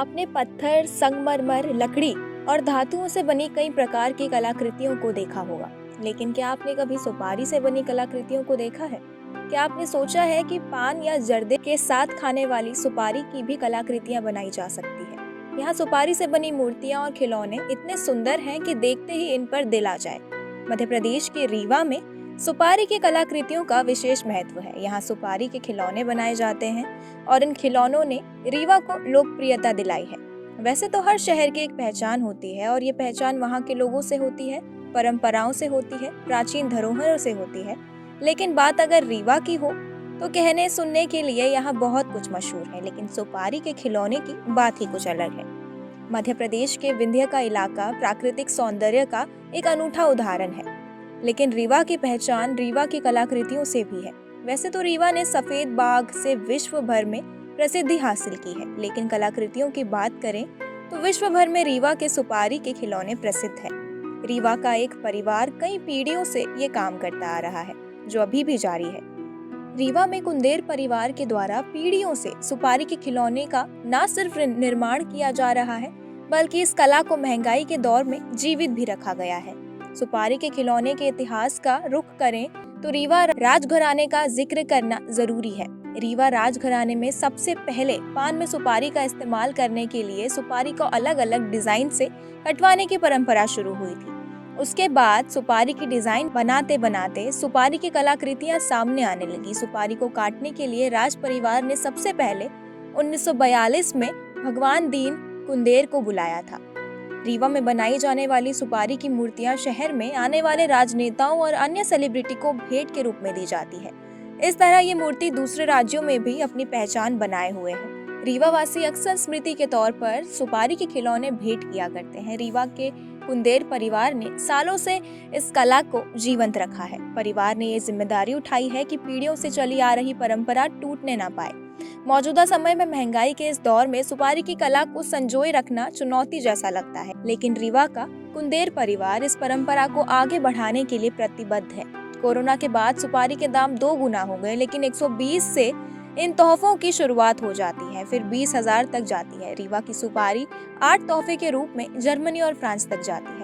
आपने पत्थर, संगमरमर, लकड़ी और धातुओं से बनी कई प्रकार की कलाकृतियों को देखा होगा, लेकिन क्या आपने कभी सुपारी से बनी कलाकृतियों को देखा है? क्या आपने सोचा है कि पान या जर्दे के साथ खाने वाली सुपारी की भी कलाकृतियां बनाई जा सकती है? यहाँ सुपारी से बनी मूर्तियां और खिलौने इतने सुंदर हैं कि देखते ही इन पर दिल आ जाए। मध्य प्रदेश के रीवा में सुपारी की कलाकृतियों का विशेष महत्व है। यहाँ सुपारी के खिलौने बनाए जाते हैं और इन खिलौनों ने रीवा को लोकप्रियता दिलाई है। वैसे तो हर शहर की एक पहचान होती है और ये पहचान वहाँ के लोगों से होती है, परंपराओं से होती है, प्राचीन धरोहरों से होती है। लेकिन बात अगर रीवा की हो तो कहने सुनने के लिए यहाँ बहुत कुछ मशहूर है, लेकिन सुपारी के खिलौने की बात ही कुछ अलग है। मध्य प्रदेश के विंध्य का इलाका प्राकृतिक सौंदर्य का एक अनूठा उदाहरण है, लेकिन रीवा की पहचान रीवा की कलाकृतियों से भी है। वैसे तो रीवा ने सफेद बाघ से विश्व भर में प्रसिद्धि हासिल की है, लेकिन कलाकृतियों की बात करें तो विश्व भर में रीवा के सुपारी के खिलौने प्रसिद्ध हैं। रीवा का एक परिवार कई पीढ़ियों से ये काम करता आ रहा है, जो अभी भी जारी है। रीवा में कुंदेर परिवार के द्वारा पीढ़ियों से सुपारी के खिलौने का न सिर्फ निर्माण किया जा रहा है, बल्कि इस कला को महंगाई के दौर में जीवित भी रखा गया है। सुपारी के खिलौने के इतिहास का रुख करें तो रीवा राजघराने का जिक्र करना जरूरी है। रीवा राजघराने में सबसे पहले पान में सुपारी का इस्तेमाल करने के लिए सुपारी को अलग अलग डिजाइन से कटवाने की परंपरा शुरू हुई थी। उसके बाद सुपारी की डिजाइन बनाते बनाते सुपारी की कलाकृतियां सामने आने लगी। सुपारी को काटने के लिए राज परिवार ने सबसे पहले 1942 में भगवान दीन कुंदेर को बुलाया था। रीवा में बनाई जाने वाली सुपारी की मूर्तियां शहर में आने वाले राजनेताओं और अन्य सेलिब्रिटी को भेंट के रूप में दी जाती है। इस तरह ये मूर्ति दूसरे राज्यों में भी अपनी पहचान बनाए हुए है। रीवा वासी अक्सर स्मृति के तौर पर सुपारी के खिलौने भेंट किया करते हैं। रीवा के कुंदेर परिवार ने सालों से इस कला को जीवंत रखा है। परिवार ने ये जिम्मेदारी उठाई है कि पीढ़ियों से चली आ रही परंपरा टूटने ना पाए। मौजूदा समय में महंगाई के इस दौर में सुपारी की कला को संजोए रखना चुनौती जैसा लगता है, लेकिन रीवा का कुंदेर परिवार इस परंपरा को आगे बढ़ाने के लिए प्रतिबद्ध है। कोरोना के बाद सुपारी के दाम 2 गुना हो गए, लेकिन 120 से इन तोहफों की शुरुआत हो जाती है, फिर 20,000 तक जाती है। रीवा की सुपारी 8 तोहफे के रूप में जर्मनी और फ्रांस तक जाती है।